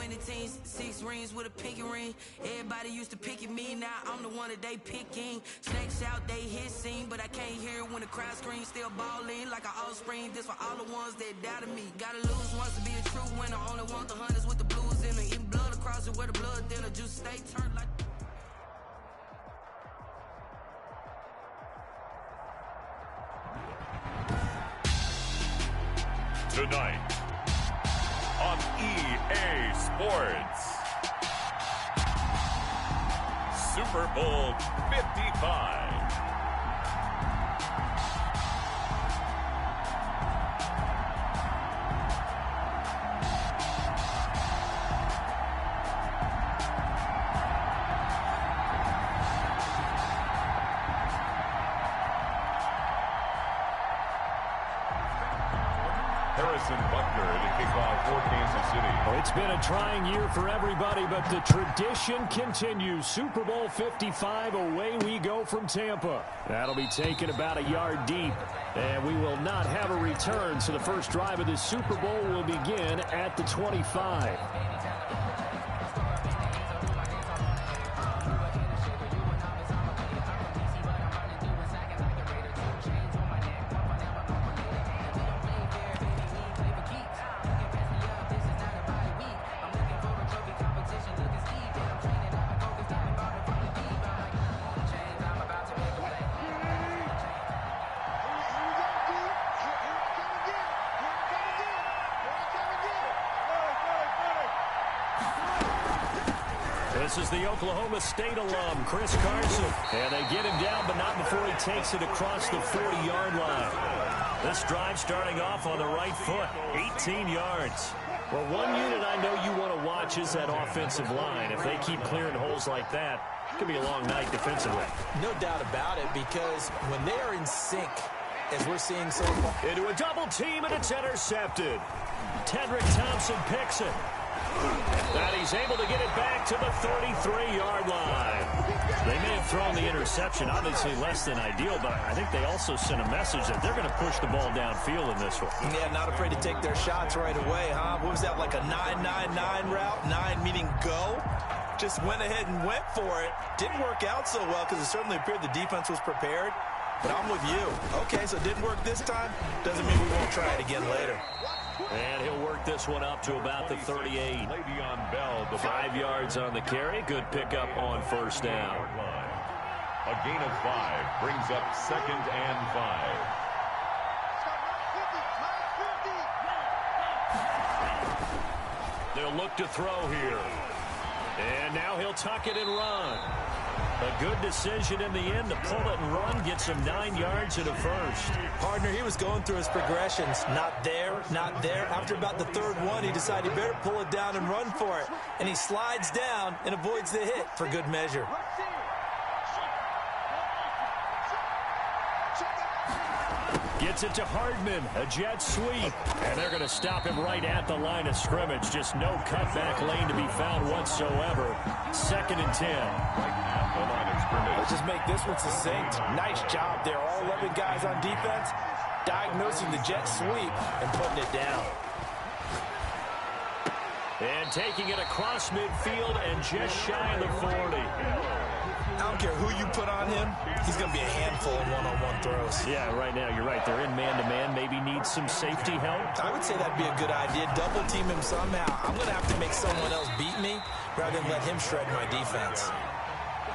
many teams, 6 rings with a pinky ring. Everybody used to pick at me, now I'm the one that they picking. Snakes out, they hit scene, but I can't hear it when the crowd screams. Still balling like an offspring, this for all the ones that doubted me. Gotta lose once to be a true winner, only want the hunters with the blues in them. Even blood across it where the blood thinner, juice stay turned like... Tonight on EA Sports, Super Bowl 55. It's been a trying year for everybody, but the tradition continues. Super Bowl 55, away we go from Tampa. That'll be taken about a yard deep, and we will not have a return, so the first drive of the Super Bowl will begin at the 25. This is the Oklahoma State alum, Chris Carson. And they get him down, but not before he takes it across the 40-yard line. This drive starting off on the right foot, 18 yards. Well, one unit I know you want to watch is that offensive line. If they keep clearing holes like that, it could be a long night defensively. No doubt about it, because when they are in sync, as we're seeing so far. Into a double team, and it's intercepted. Tedrick Thompson picks it. And he's able to get it back to the 33-yard line. They may have thrown the interception, obviously less than ideal, but I think they also sent a message that they're going to push the ball downfield in this one. Yeah, not afraid to take their shots right away, huh? What was that, like a 9-9-9 route? 9 meaning go? Just went ahead and went for it. Didn't work out so well because it certainly appeared the defense was prepared. But I'm with you. Okay, so it didn't work this time. Doesn't mean we won't try it again later. And he'll work this one up to about the 38. 5 yards on the carry. Good pickup on first down. A gain of 5 brings up 2nd and 5. They'll look to throw here. And now he'll tuck it and run. A good decision in the end to pull it and run, gets him 9 yards and a first. Partner, he was going through his progressions. Not there, not there. After about the third one, he decided he better pull it down and run for it. And he slides down and avoids the hit for good measure. Gets it to Hardman, a jet sweep. And they're going to stop him right at the line of scrimmage. Just no cutback lane to be found whatsoever. 2nd and 10. Let's just make this one succinct. Nice job there. All 11 guys on defense diagnosing the jet sweep and putting it down. And taking it across midfield and just shy of the 40. I don't care who you put on him, he's going to be a handful in one-on-one throws. Yeah, right now, you're right. They're in man-to-man. Maybe need some safety help. I would say that'd be a good idea. Double team him somehow. I'm going to have to make someone else beat me rather than let him shred my defense.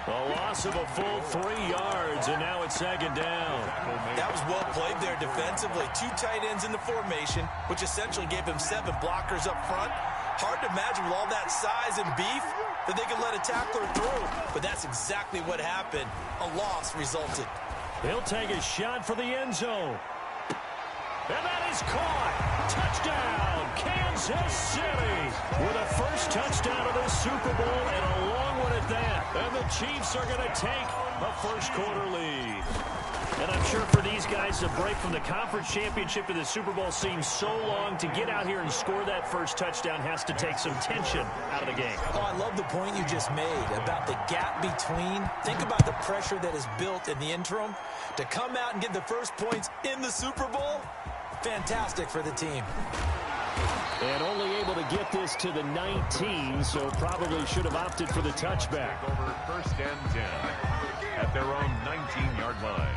A loss of a full 3 yards, and now it's 2nd down. That was well played there defensively. 2 tight ends in the formation, which essentially gave him 7 blockers up front. Hard to imagine with all that size and beef that they could let a tackler through. But that's exactly what happened. A loss resulted. He'll take a shot for the end zone. And that is caught. Touchdown, Kansas City. With a first touchdown of this Super Bowl and a long one at that. And the Chiefs are going to take a first-quarter lead. And I'm sure for these guys, the break from the conference championship to the Super Bowl seems so long. To get out here and score that first touchdown has to take some tension out of the game. Oh, I love the point you just made about the gap between. Think about the pressure that is built in the interim. To come out and get the first points in the Super Bowl, fantastic for the team. And only able to get this to the 19, so probably should have opted for the touchback. Over first and 10 at their own 19-yard line.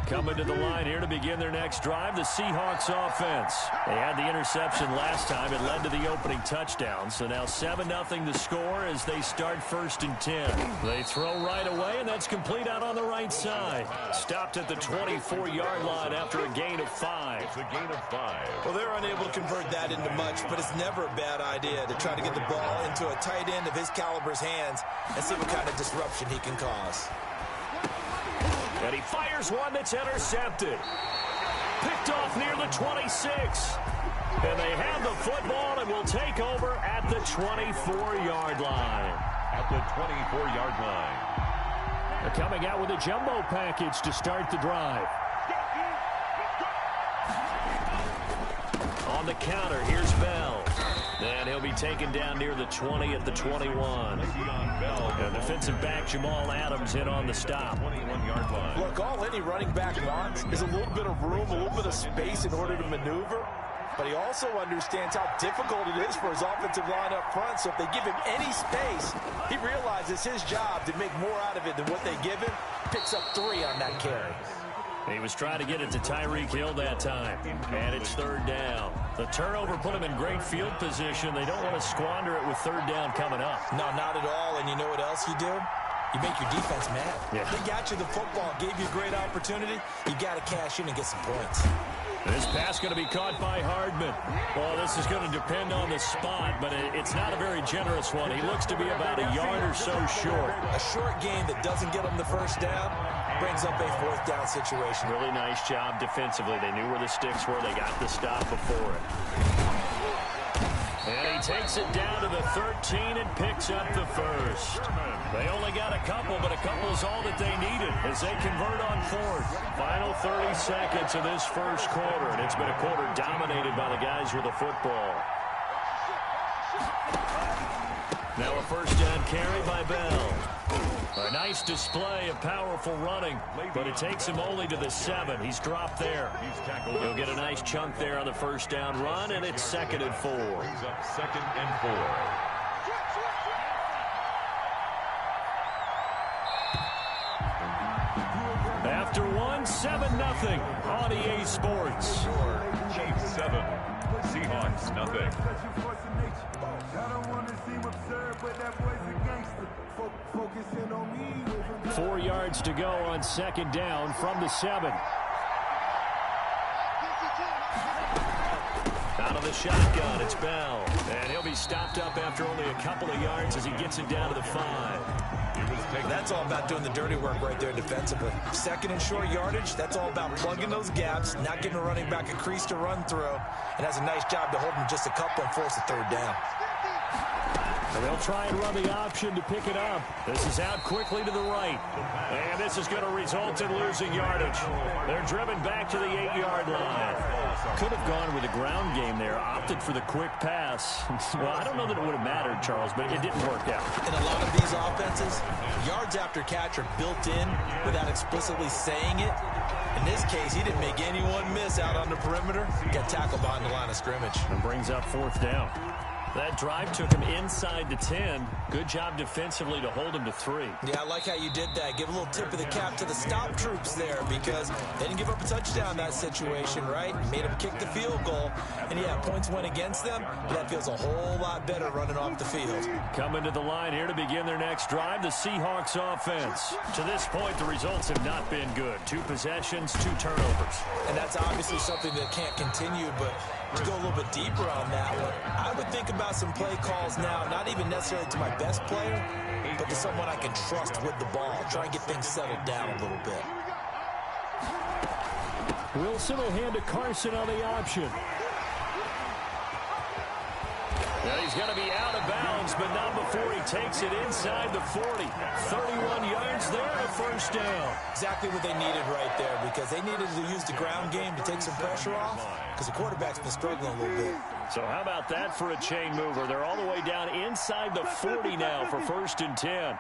Coming to the line here to begin their next drive, the Seahawks offense. They had the interception last time. It led to the opening touchdown. So now 7-0 the score as they start first and 10. They throw right away, and that's complete out on the right side. Stopped at the 24-yard line after a gain of 5. It's a gain of 5. Well, they're unable to convert that into much, but it's never a bad idea to try to get the ball into a tight end of his caliber's hands and see what kind of disruption he can cause. And he fires one that's intercepted. Picked off near the 26. And they have the football and will take over at the 24-yard line. At the 24-yard line. They're coming out with a jumbo package to start the drive. On the counter, here's Bell. And he'll be taken down near the 20 at the 21. And defensive back Jamal Adams in on the stop. 21-yard line. Look, all any running back wants is a little bit of room, a little bit of space in order to maneuver. But he also understands how difficult it is for his offensive line up front. So if they give him any space, he realizes his job to make more out of it than what they give him. Picks up 3 on that carry. He was trying to get it to Tyreek Hill that time. And it's third down. The turnover put him in great field position. They don't want to squander it with third down coming up. No, not at all. And you know what else you do? You make your defense mad. Yeah. They got you the football, gave you a great opportunity. You got to cash in and get some points. This pass going to be caught by Hardman. Well, this is going to depend on the spot, but it's not a very generous one. He looks to be about a yard or so short. A short game that doesn't get him the first down brings up a fourth down situation. Really nice job defensively. They knew where the sticks were. They got the stop before it. And he takes it down to the 13 and picks up the first. They only got a couple, but a couple is all that they needed as they convert on fourth. Final 30 seconds of this first quarter, and it's been a quarter dominated by the guys with the football. Now a first down carry by Bell. A nice display of powerful running, but it takes him only to the 7. He's dropped there. He'll get a nice chunk there on the first down run, and it's 2nd and 4. Brings up 2nd and 4. After one, 7-0 on EA Sports. Chiefs 7, Seahawks nothing. 4 yards to go on 2nd down from the 7. Out of the shotgun, it's Bell. And he'll be stopped up after only a couple of yards as he gets it down to the 5. That's all about doing the dirty work right there defensively. 2nd and short yardage, that's all about plugging those gaps, not giving a running back a crease to run through, and has a nice job to hold him just a couple and force a 3rd down. And they'll try and run the option to pick it up. This is out quickly to the right. And this is going to result in losing yardage. They're driven back to the 8-yard line. Could have gone with a ground game there, opted for the quick pass. Well, I don't know that it would have mattered, Charles, but it didn't work out. In a lot of these offenses, yards after catch are built in without explicitly saying it. In this case, he didn't make anyone miss out on the perimeter. Got tackled behind the line of scrimmage. And brings up 4th down. That drive took him inside the 10. Good job defensively to hold him to 3. Yeah, I like how you did that. Give a little tip of the cap to the stop troops there because they didn't give up a touchdown in that situation, right? Made them kick the field goal. And, yeah, points went against them, but that feels a whole lot better running off the field. Coming to the line here to begin their next drive, the Seahawks offense. To this point, the results have not been good. 2 possessions, 2 turnovers. And that's obviously something that can't continue, but to go a little bit deeper on that one, I would think about some play calls now, not even necessarily to my best player, but to someone I can trust with the ball. Try and get things settled down a little bit. Wilson will hand to Carson on the option. Now he's going to be out of bounds, but not before he takes it inside the 40. 31 yards there, a first down. Exactly what they needed right there because they needed to use the ground game to take some pressure off because the quarterback's been struggling a little bit. So how about that for a chain mover? They're all the way down inside the 40 now for 1st and 10.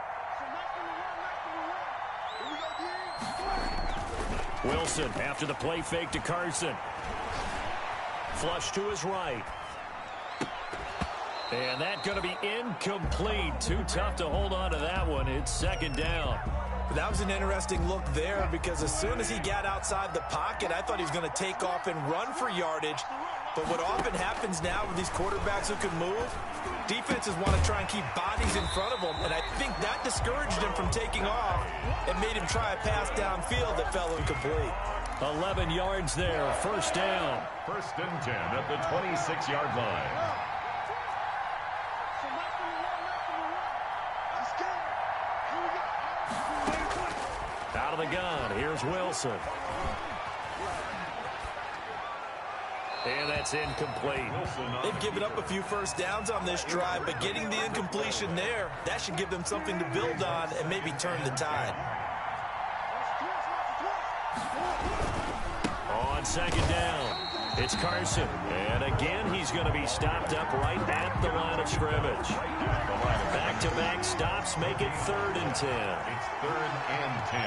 Wilson after the play fake to Carson. Flush to his right. And that's going to be incomplete. Too tough to hold on to that one. It's second down. That was an interesting look there because as soon as he got outside the pocket, I thought he was going to take off and run for yardage. But what often happens now with these quarterbacks who can move, defenses want to try and keep bodies in front of them, and I think that discouraged him from taking off and made him try a pass downfield that fell incomplete. 11 yards there, first down. First and 10 at the 26-yard line. Out of the gun, here's Wilson. And that's incomplete. They've given up a few first downs on this drive, but getting the incompletion there, that should give them something to build on and maybe turn the tide. On second down, it's Carson. And again, he's going to be stopped up right at the line of scrimmage. Back-to-back stops make it 3rd and 10. It's 3rd and 10.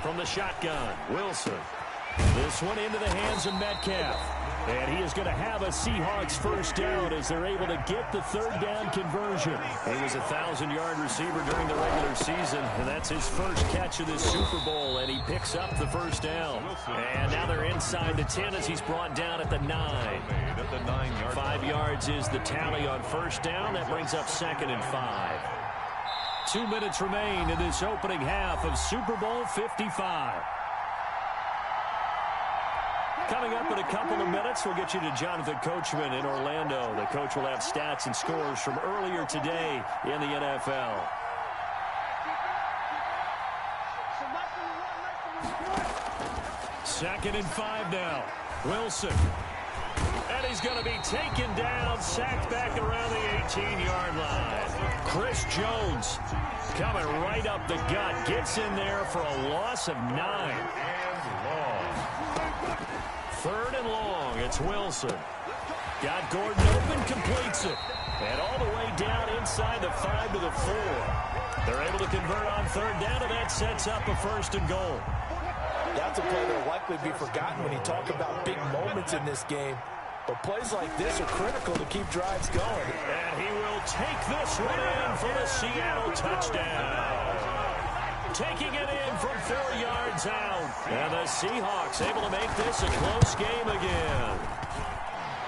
From the shotgun, Wilson. This one into the hands of Metcalf. And he is going to have a Seahawks first down as they're able to get the 3rd down conversion. He was a 1,000-yard receiver during the regular season, and that's his first catch of this Super Bowl, and he picks up the first down. And now they're inside the 10 as he's brought down at the 9. 5 yards is the tally on first down. That brings up 2nd and 5. 2 minutes remain in this opening half of Super Bowl 55. Coming up in a couple of minutes, we'll get you to Jonathan Coachman in Orlando. The coach will have stats and scores from earlier today in the NFL. Second and 5 now. Wilson. And he's going to be taken down, sacked back around the 18-yard line. Chris Jones coming right up the gut. Gets in there for a loss of 9. And long. 3rd and long. It's Wilson. Got Gordon open, completes it. And all the way down inside the 5 to the 4. They're able to convert on 3rd down, and that sets up a 1st and goal. That's a play that will likely be forgotten when you talk about big moments in this game. But plays like this are critical to keep drives going. And he will take this one in for the Seattle touchdown. Taking it in from 4 yards out. And the Seahawks able to make this a close game again.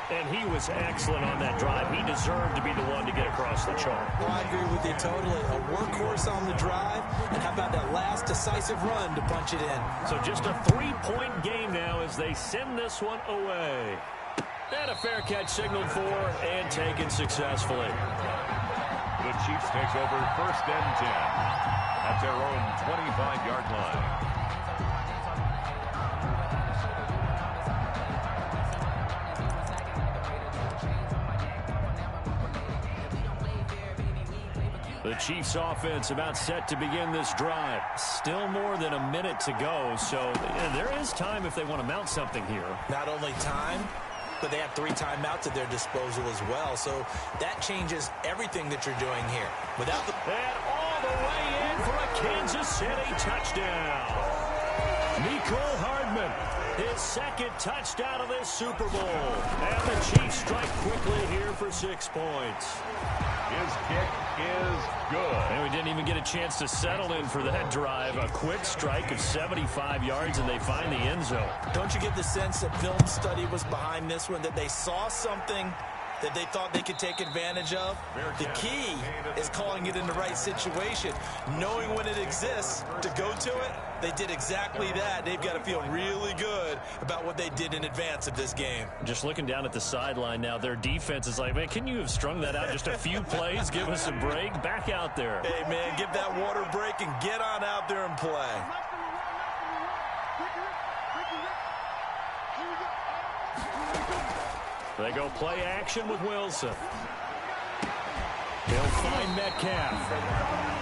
And he was excellent on that drive. He deserved to be the one to get across the chalk. Well, I agree with you totally. A workhorse on the drive. And how about that last decisive run to punch it in? So just a 3-point game now as they send this one away. And a fair catch signaled for and taken successfully. The Chiefs takes over 1st and 10 at their own 25-yard line. The Chiefs offense about set to begin this drive. Still more than a minute to go, so there is time if they want to mount something here. Not only time, but they have 3 timeouts at their disposal as well. So that changes everything that you're doing here. Without the... And all the way in for a Kansas City touchdown. Mecole Hardman, his 2nd touchdown of this Super Bowl. And the Chiefs strike quickly here for 6 points. His kick is good. And we didn't even get a chance to settle in for that drive. A quick strike of 75 yards, and they find the end zone. Don't you get the sense that film study was behind this one, that they saw something that they thought they could take advantage of? The key is calling it in the right situation. Knowing when it exists to go to it, they did exactly that. They've got to feel really good about what they did in advance of this game. Just looking down at the sideline now, their defense is like, man, can you have strung that out just a few plays? Give us a break. Back out there. Hey, man, give that water break and get on out there and play. They go play action with Wilson. He'll find Metcalf.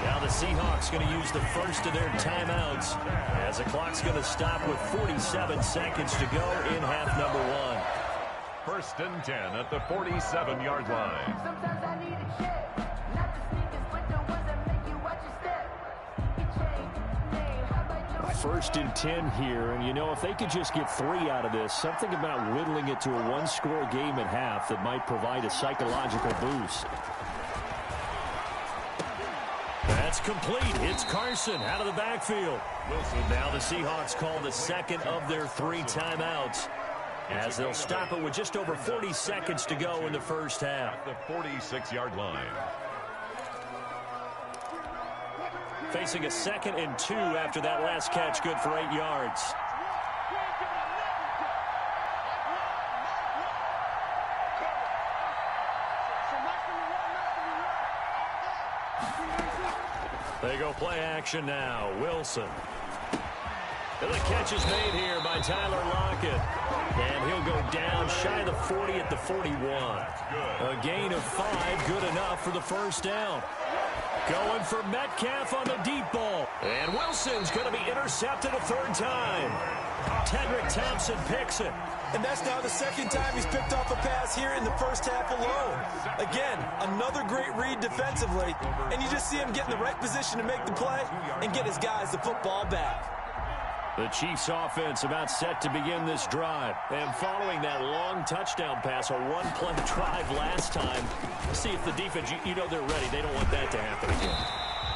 Now the Seahawks going to use the first of their timeouts as the clock's going to stop with 47 seconds to go in half number 1. 1st and 10 at the 47-yard line. First and 10 here, and you know, if they could just get 3 out of this, something about whittling it to a one-score game at half that might provide a psychological boost. That's complete. It's Carson out of the backfield. Wilson. Now the Seahawks call the second of their 3 timeouts, as they'll stop it with just over 40 seconds to go in the first half. The 46-yard line. Facing a 2nd and 2 after that last catch, good for 8 yards. They go play action now. Wilson. And the catch is made here by Tyler Lockett. And he'll go down shy of the 40 at the 41. A gain of 5, good enough for the first down. Going for Metcalf on the deep ball. And Wilson's going to be intercepted a 3rd time. Tedrick Thompson picks it. And that's now the 2nd time he's picked off a pass here in the first half alone. Again, another great read defensively. And you just see him get in the right position to make the play and get his guys the football back. The Chiefs offense about set to begin this drive. And following that long touchdown pass, a 1-play drive last time, see if the defense, you know they're ready. They don't want that to happen again.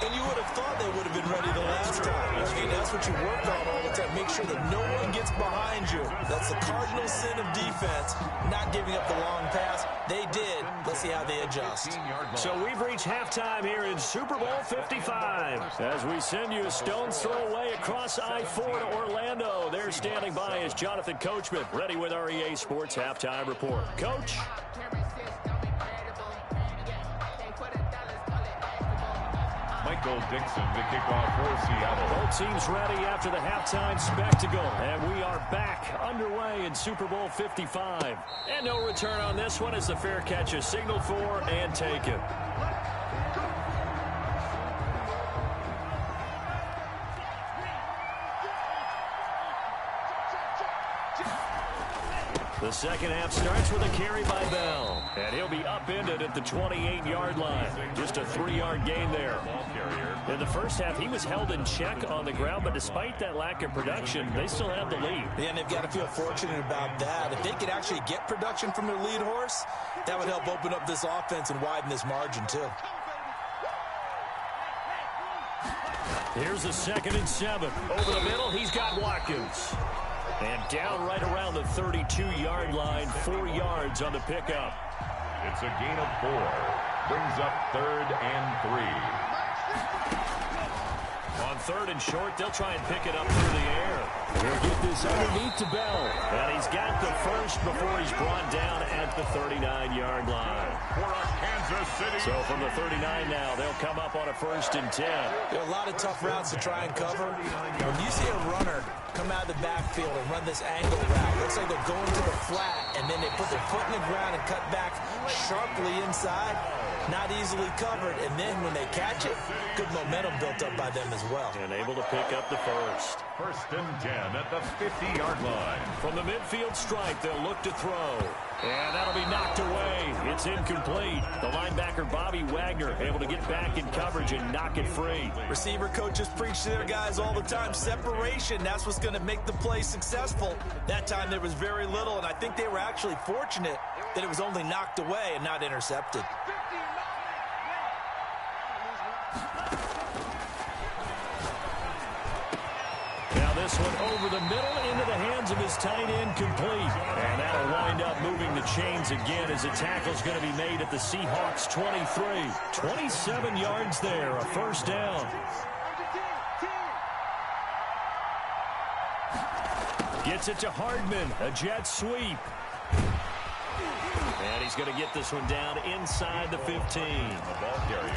And you would have thought they would have been ready the last time. And that's what you work on all the time. Make sure that no one gets behind you. That's the cardinal sin of defense, not giving up the long pass. They did. Let's see how they adjust. So we've reached halftime here in Super Bowl 55. As we send you a stone's throw away across I-4 to Orlando. There standing by is Jonathan Coachman, ready with our EA Sports Halftime Report. Coach? Michael Dixon to kick off for Seattle. Both teams ready after the halftime spectacle. And we are back underway in Super Bowl 55. And no return on this one as the fair catch is signaled for and taken. The second half starts with a carry by Bell. And he'll be upended at the 28-yard line. Just a 3-yard gain there. In the first half, he was held in check on the ground, but despite that lack of production, they still have the lead. Yeah, and they've got to feel fortunate about that. If they could actually get production from their lead horse, that would help open up this offense and widen this margin, too. Here's a 2nd and 7. Over the middle, he's got Watkins. And down right around the 32-yard line, 4 yards on the pickup. It's a gain of 4. Brings up 3rd and 3. On 3rd and short, they'll try and pick it up through the air. He'll get this underneath to Bell. And he's got the first before he's brought down at the 39-yard line. For Kansas City. So from the 39 now, they'll come up on a 1st and 10. There are a lot of tough routes to try and cover. When you see a runner come out of the backfield and run this angle route, looks like they're going to the flat, and then they put their foot in the ground and cut back sharply inside. Not easily covered, and then when they catch it, good momentum built up by them as well. And able to pick up the first. 1st and 10 at the 50-yard line. From the midfield stripe, they'll look to throw. And that'll be knocked away. It's incomplete. The linebacker, Bobby Wagner, able to get back in coverage and knock it free. Receiver coaches preach to their guys all the time. Separation, that's what's going to make the play successful. That time there was very little, and I think they were actually fortunate that it was only knocked away and not intercepted. This one over the middle into the hands of his tight end, complete. And that'll wind up moving the chains again as a tackle's going to be made at the Seahawks 23. 27 yards there, a 1st down. Gets it to Hardman, a jet sweep. And he's going to get this one down inside the 15.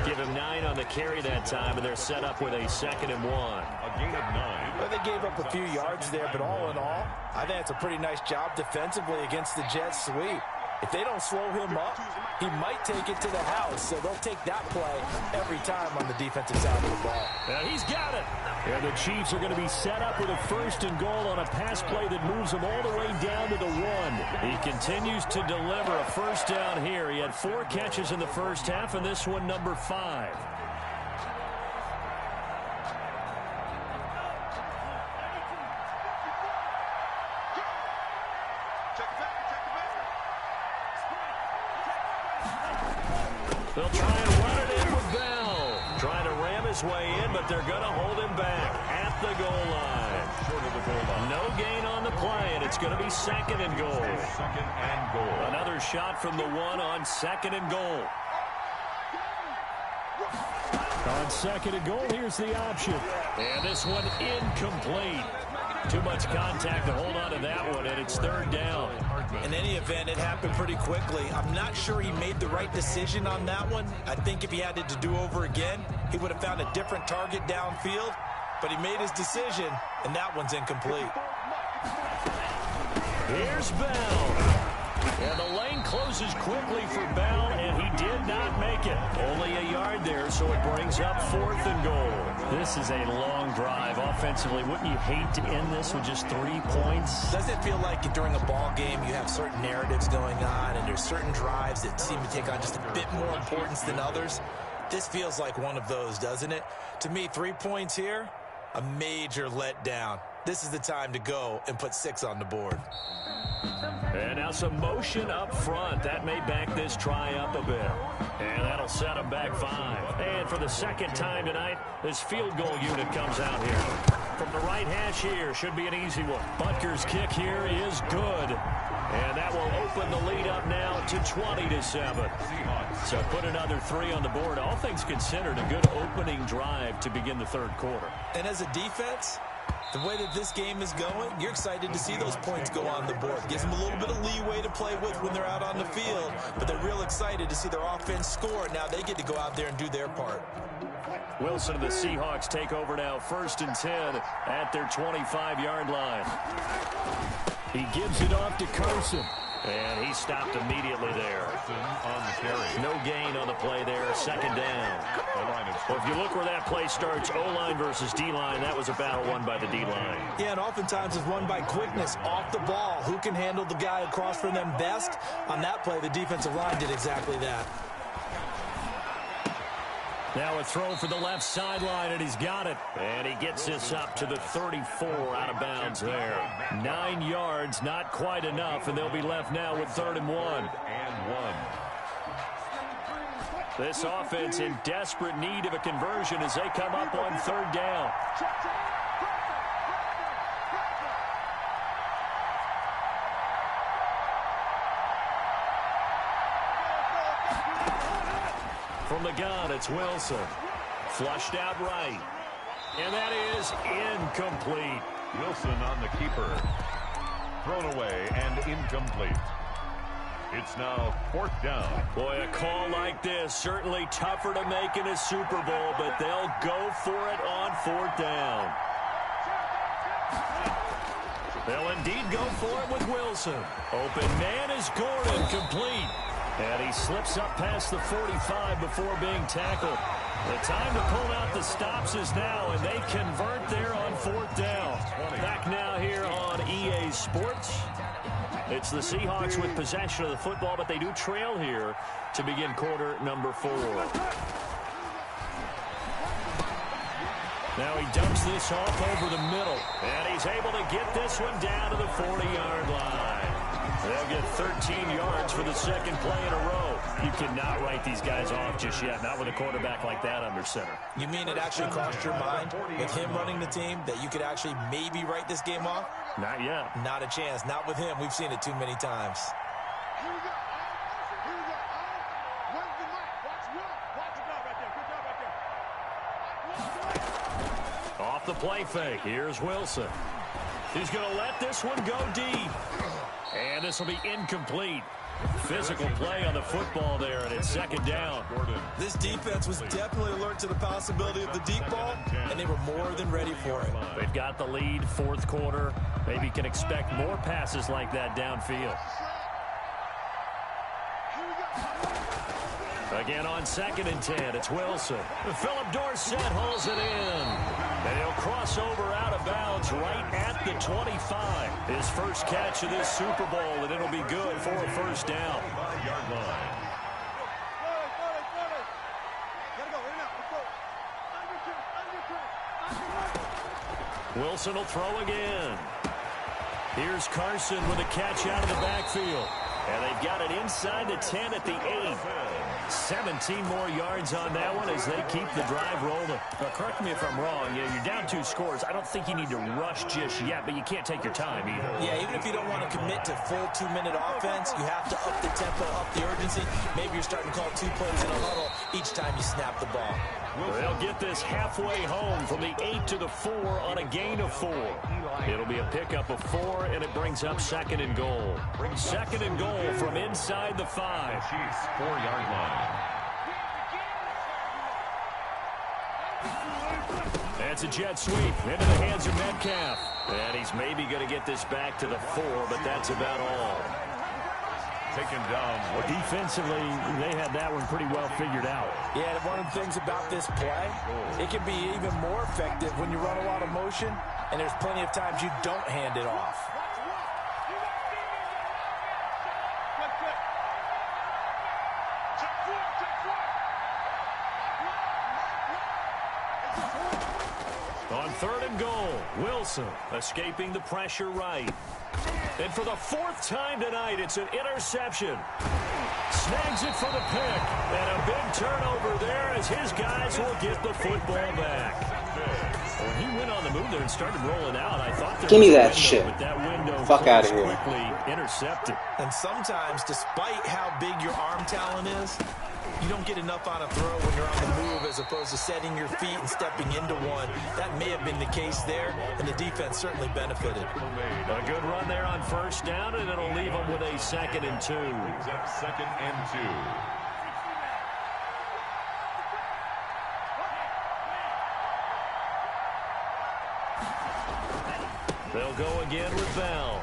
Give him 9 on the carry that time, and they're set up with a 2nd and 1. A gain of 9. Well, they gave up a few yards there, but all in all, I think it's a pretty nice job defensively against the jet sweep. If they don't slow him up, he might take it to the house, so they'll take that play every time on the defensive side of the ball. Now he's got it. And the Chiefs are going to be set up with a 1st and goal on a pass play that moves them all the way down to the 1. He continues to deliver a 1st down here. He had 4 catches in the first half, and this one number 5. They'll try and run it in with Bell. Trying to ram his way in, but they're going to hold him back at the goal line. Short of the goal line. No gain on the play, and it's going to be second and goal. Second and goal. Another shot from the one on second and goal. On second and goal, here's the option. And this one incomplete. Too much contact to hold on to that one, and it's third down. In any event, it happened pretty quickly. I'm not sure he made the right decision on that one. I think if he had it to do over again, he would have found a different target downfield. But he made his decision, and that one's incomplete. Here's Bell. And the lane closes quickly for Bell, and he did not make it. Only a yard there, so it brings up fourth and goal. This is a long drive offensively. Wouldn't you hate to end this with just 3 points? Doesn't it feel like during a ball game you have certain narratives going on, and there's certain drives that seem to take on just a bit more importance than others? This feels like one of those, doesn't it? To me, 3 points here, a major letdown. This is the time to go and put 6 on the board. And now some motion up front. That may back this try up a bit. And that'll set them back 5. And for the second time tonight, this field goal unit comes out here. From the right hash here, should be an easy one. Butker's kick here is good. And that will open the lead up now to 20-7. So put another 3 on the board. All things considered, a good opening drive to begin the third quarter. And as a defense, the way that this game is going, you're excited to see those points go on the board. Gives them a little bit of leeway to play with when they're out on the field, but they're real excited to see their offense score. Now they get to go out there and do their part. Wilson and the Seahawks take over now, 1st and 10 at their 25-yard line. He gives it off to Carson. And he stopped immediately there. On the carry. No gain on the play there. Second down. Well, if you look where that play starts, O-line versus D-line, that was a battle won by the D-line. Yeah, and oftentimes it's won by quickness off the ball. Who can handle the guy across from them best? On that play, the defensive line did exactly that. Now a throw for the left sideline, and he's got it. And he gets this up to the 34 out of bounds there. 9 yards, not quite enough, and they'll be left now with 3rd and 1. This offense in desperate need of a conversion as they come up on 3rd down. From the gun, it's Wilson. Flushed out right. And that is incomplete. Wilson on the keeper. Thrown away and incomplete. It's now 4th down. Boy, a call like this, certainly tougher to make in a Super Bowl, but they'll go for it on 4th down. They'll indeed go for it with Wilson. Open man is Gordon, complete. And he slips up past the 45 before being tackled. The time to pull out the stops is now, and they convert there on 4th down. Back now here on EA Sports. It's the Seahawks with possession of the football, but they do trail here to begin quarter number 4. Now he dumps this off over the middle, and he's able to get this one down to the 40-yard line. They'll get 13 yards for the second play in a row. You cannot write these guys off just yet, not with a quarterback like that under center. You mean it actually crossed your mind with him running the team that you could actually maybe write this game off? Not yet. Not a chance. Not with him. We've seen it too many times. Off the play fake. Here's Wilson. He's going to let this one go deep. And this will be incomplete. Physical play on the football there, and it's 2nd down. This defense was definitely alert to the possibility of the deep ball, and they were more than ready for it. They've got the lead, 4th quarter. Maybe you can expect more passes like that downfield. Again on 2nd and 10, it's Wilson. Philip Dorsett hauls it in. And he'll cross over out of bounds right at the 25. His first catch of this Super Bowl, and it'll be good for a 1st down. 5-yard line. Wilson will throw again. Here's Carson with a catch out of the backfield. And they've got it inside the 10 at the 8. 17 more yards on that one as they keep the drive rolling. Now, correct me if I'm wrong. You're down 2 scores. I don't think you need to rush just yet, but you can't take your time either. Yeah, even if you don't want to commit to full 2-minute offense, you have to up the tempo, up the urgency. Maybe you're starting to call 2 plays in a huddle each time you snap the ball. They'll get this halfway home from the 8 to the 4 on a gain of 4. It'll be a pickup of 4, and it brings up 2nd and goal. 2nd and goal from inside the 5. Chiefs 4-yard line. That's a jet sweep into the hands of Metcalf. And he's maybe going to get this back to the 4, but that's about all. Taken down. Defensively, they had that one pretty well figured out. Yeah, one of the things about this play, it can be even more effective when you run a lot of motion, and there's plenty of times you don't hand it off. On 3rd and goal, Wilson escaping the pressure right. And for the 4th time tonight, it's an interception. Snags it for the pick. And a big turnover there as his guys will get the football back. When he went on the move there and started rolling out, I thought there Give me was a that window, shit. but that window Fuck outta here. quickly intercepted. And sometimes, despite how big your arm talent is, you don't get enough on a throw when you're on the move as opposed to setting your feet and stepping into one. That may have been the case there, and the defense certainly benefited. A good run there on 1st down, and it'll leave them with a 2nd and 2. 2nd and 2. They'll go again with Bell.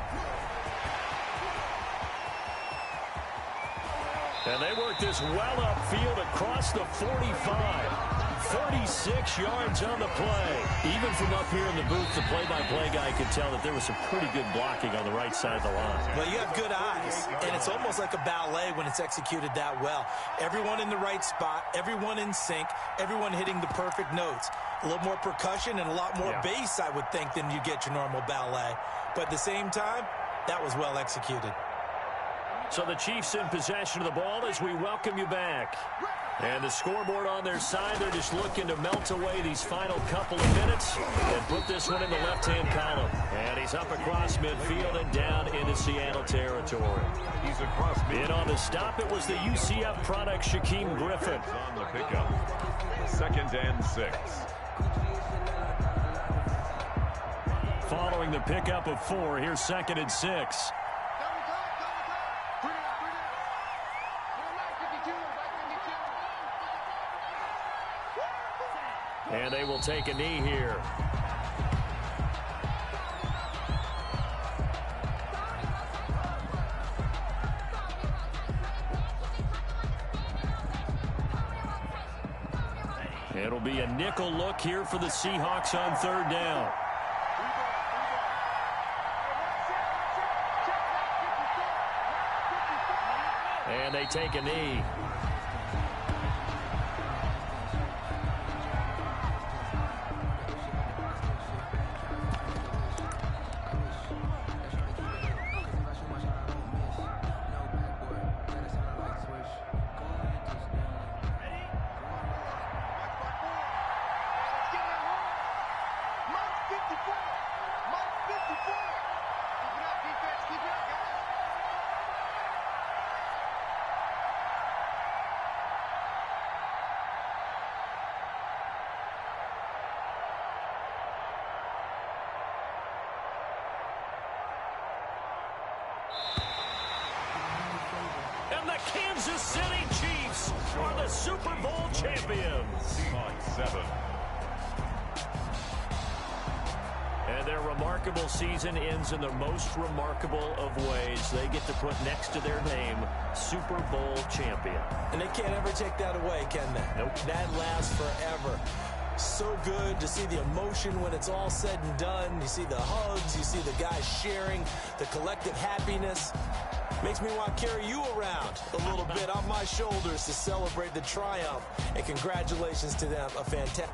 And they work this well upfield across the 45. 46 yards on the play. Even from up here in the booth, the play-by-play guy could tell that there was some pretty good blocking on the right side of the line. Well, you have good eyes, and it's almost like a ballet when it's executed that well. Everyone in the right spot, everyone in sync, everyone hitting the perfect notes. A little more percussion and a lot more bass, I would think, than you get your normal ballet. But at the same time, that was well executed. So the Chiefs in possession of the ball as we welcome you back. And the scoreboard on their side, they're just looking to melt away these final couple of minutes and put this one in the left-hand column. And he's up across midfield and down into Seattle territory. He's across midfield. In on the stop, it was the UCF product, Shaquem Griffin. On the pickup. 2nd and 6. Following the pickup of 4, here's 2nd and 6. And they will take a knee here. It'll be a nickel look here for the Seahawks on 3rd down. And they take a knee. And the Kansas City Chiefs are the Super Bowl champions. Seahawks 7. And their remarkable season ends in the most remarkable of ways. They get to put next to their name, Super Bowl champion. And they can't ever take that away, can they? Nope. That lasts forever. So good to see the emotion when it's all said and done. You see the hugs, you see the guys sharing, the collective happiness. Makes me want to carry you around a little bit on my shoulders to celebrate the triumph. And congratulations to them, a fantastic...